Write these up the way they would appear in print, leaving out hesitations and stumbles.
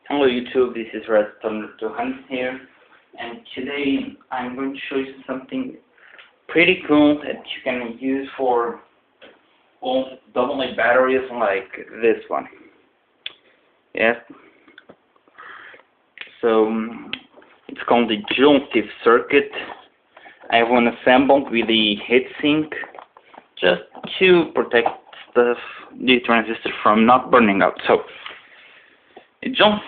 Hello YouTube, this is Redstone 200 here, and today I'm going to show you something pretty cool that you can use for old AA batteries like this one. Yes. So it's called the joule circuit. I have one assembled with the heatsink just to protect the transistor from not burning out. So a joule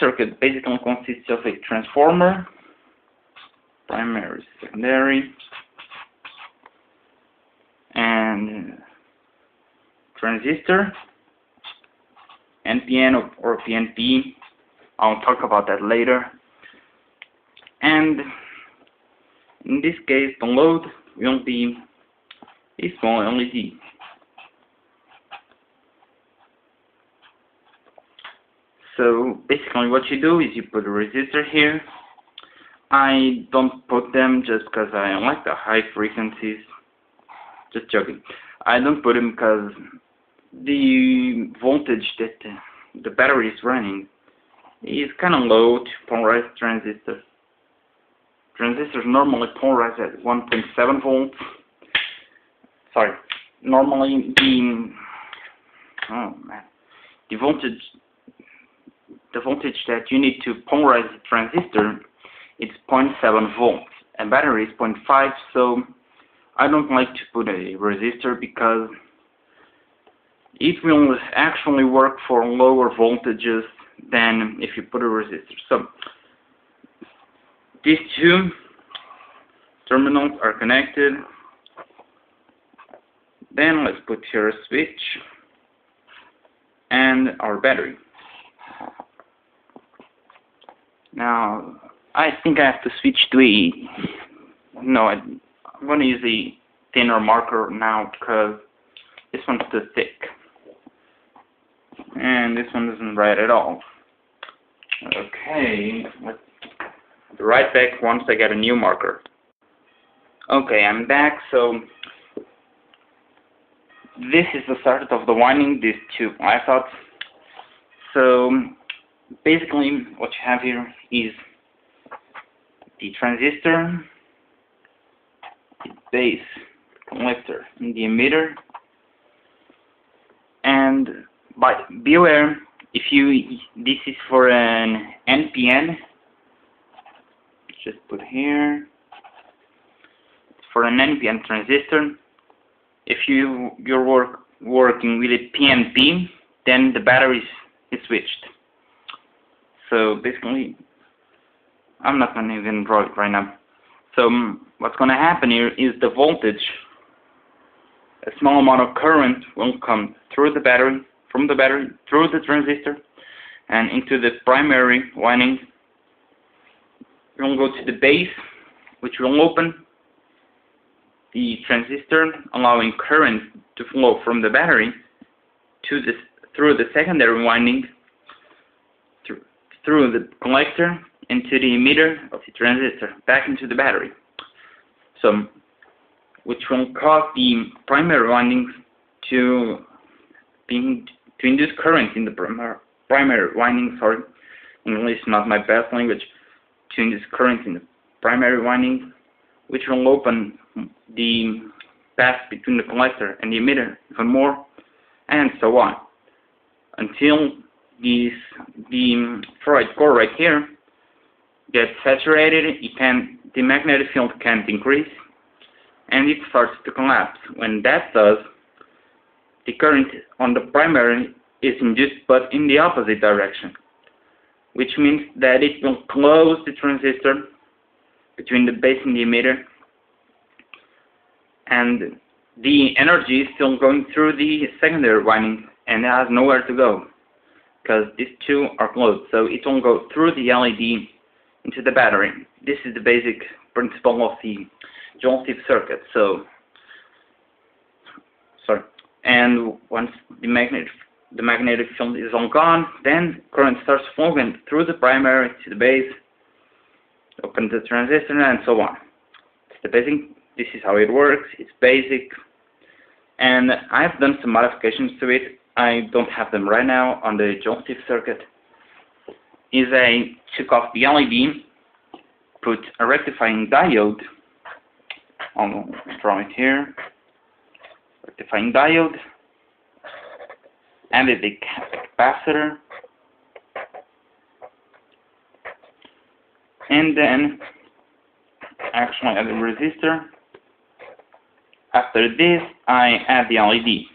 circuit basically consists of a transformer, primary, secondary, and transistor, NPN or PNP. I'll talk about that later. And in this case, the load will be a small LED. So basically what you do is you put a resistor here. I don't put them just because I like the high frequencies. Just joking. I don't put them because the voltage that the battery is running is kind of low to polarize transistors. Transistors normally polarize at 1.7 volts. Sorry, normally the voltage that you need to polarize the transistor is 0.7 volts. A battery is 0.5, so I don't like to put a resistor because it will actually work for lower voltages than if you put a resistor. So these two terminals are connected. Then let's put here a switch and our battery. Now I think I have to switch to I'm going to use a thinner marker now because this one's too thick and this one isn't right at all. Okay, let's be right back once I get a new marker. Okay, I'm back. So this is the start of the winding, these two isots. So basically what you have here is the transistor, the base collector, and the emitter. And be aware, this is for an NPN. Just put here. It's for an NPN transistor. If you're working with a PNP, then the battery is switched. So basically, I'm not going to even draw it right now. So what's going to happen here is the voltage, a small amount of current will come through the battery, from the battery, through the transistor, and into the primary winding. It will go to the base, which will open the transistor, allowing current to flow from the battery through the secondary winding, through the collector, into the emitter of the transistor, back into the battery. So, which will cause the primary windings to induce current in the primary winding. Sorry, English is not my best language. To induce current in the primary winding, which will open the path between the collector and the emitter even more, and so on, until the ferrite core right here gets saturated. The magnetic field can't increase, and it starts to collapse. When that does, the current on the primary is induced, but in the opposite direction, which means that it will close the transistor between the base and the emitter, and the energy is still going through the secondary winding and it has nowhere to go because these two are closed. So it will go through the LED into the battery. This is the basic principle of the joule circuit. So, and once the magnetic field is all gone, then current starts flowing through the primary to the base, open the transistor, and so on. It's the basic. This is how it works. It's basic, and I've done some modifications to it. I don't have them right now on the joule circuit. is I took off the LED, put a rectifying diode, I'll draw it here, rectifying diode, added the capacitor, and then actually add the resistor. After this, I add the LED.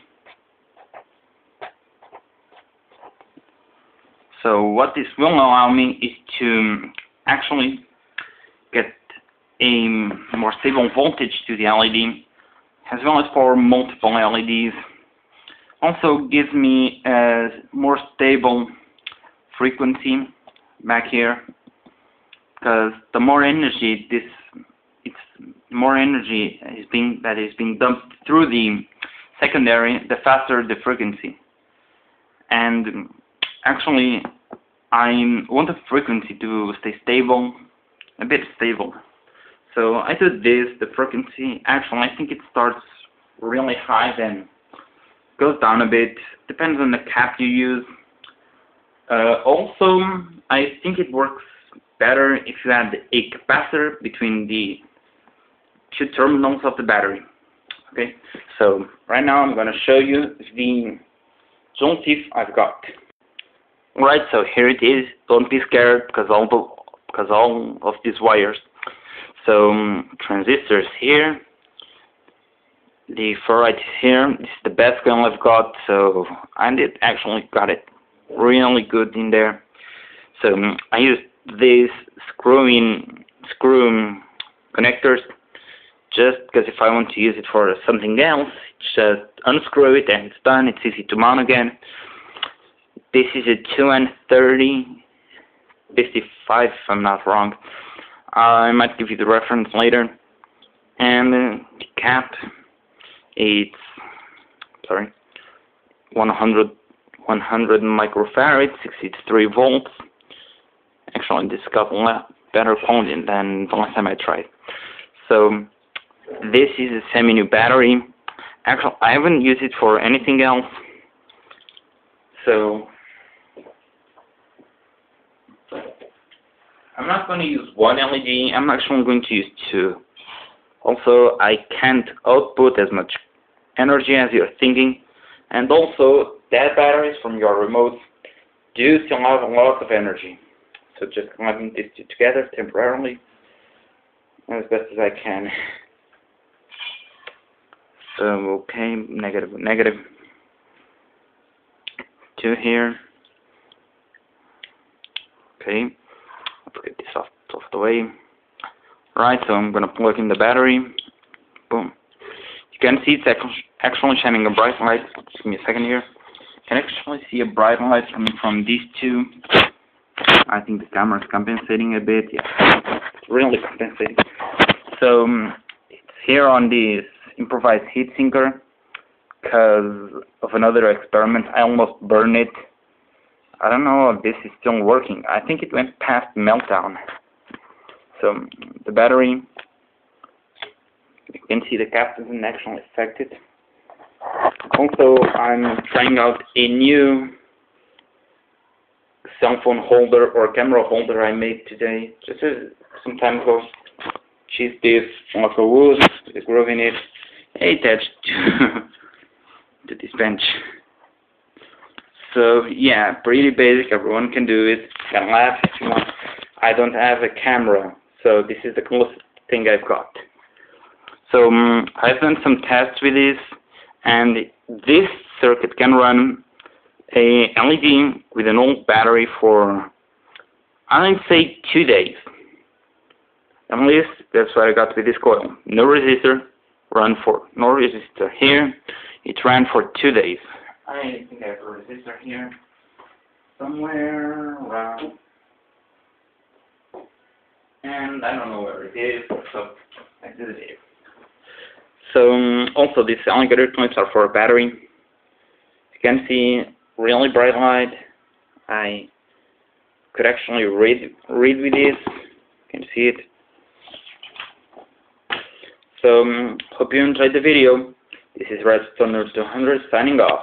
So what this will allow me is to actually get a more stable voltage to the LED, as well as for multiple LEDs. Also gives me a more stable frequency back here, because the more energy is being dumped through the secondary, the faster the frequency. And actually, I want the frequency to stay stable, a bit stable. So I do this, the frequency, actually I think it starts really high, then goes down a bit, depends on the cap you use. Also, I think it works better if you add a capacitor between the two terminals of the battery. Okay, so right now I'm going to show you the joule thief I've got. Right, so here it is. Don't be scared, because all of these wires. So transistors here, the ferrite is here. This is the best gun I've got, so I did actually got it really good in there. So I used these screw connectors, just because if I want to use it for something else, just unscrew it and it's done. It's easy to mount again. This is a 2N30 55, if I'm not wrong. I might give you the reference later. And the cap, it's 100 microfarads, 63 volts. Actually, this got a lot better quality than the last time I tried. So this is a semi-new battery. Actually, I haven't used it for anything else. So I'm not going to use one LED. I'm actually going to use two. Also, I can't output as much energy as you're thinking. And also, dead batteries from your remote do still have a lot of energy. So just clumping these two together temporarily as best as I can. So, okay, negative. Two here. Okay, let's get this off the way. Right, so I'm going to plug in the battery. Boom. You can see it's actually shining a bright light. Just give me a second here. You can actually see a bright light coming from these two. I think the camera is compensating a bit. Yeah, it's really compensating. So it's here on this improvised heat sinker because of another experiment. I almost burned it. I don't know if this is still working. I think it went past meltdown. So the battery, you can see the cap isn't actually affected. Also, I'm trying out a new cell phone holder or camera holder I made today, just some time ago. Cheap this block of wood with a groove in it, attached to this bench. So yeah, pretty basic. Everyone can do it. You can laugh if you want. I don't have a camera, so this is the closest thing I've got. So I've done some tests with this, and this circuit can run a LED with an old battery for, I'd say, 2 days. At least that's what I got with this coil. No resistor, no resistor here. It ran for 2 days. I think I have a resistor here somewhere around, and I don't know where it is, so I did it here. So also these alligator clips are for a battery. You can see really bright light. I could actually read with this. You can see it. So hope you enjoyed the video. This is Redstone 200 signing off.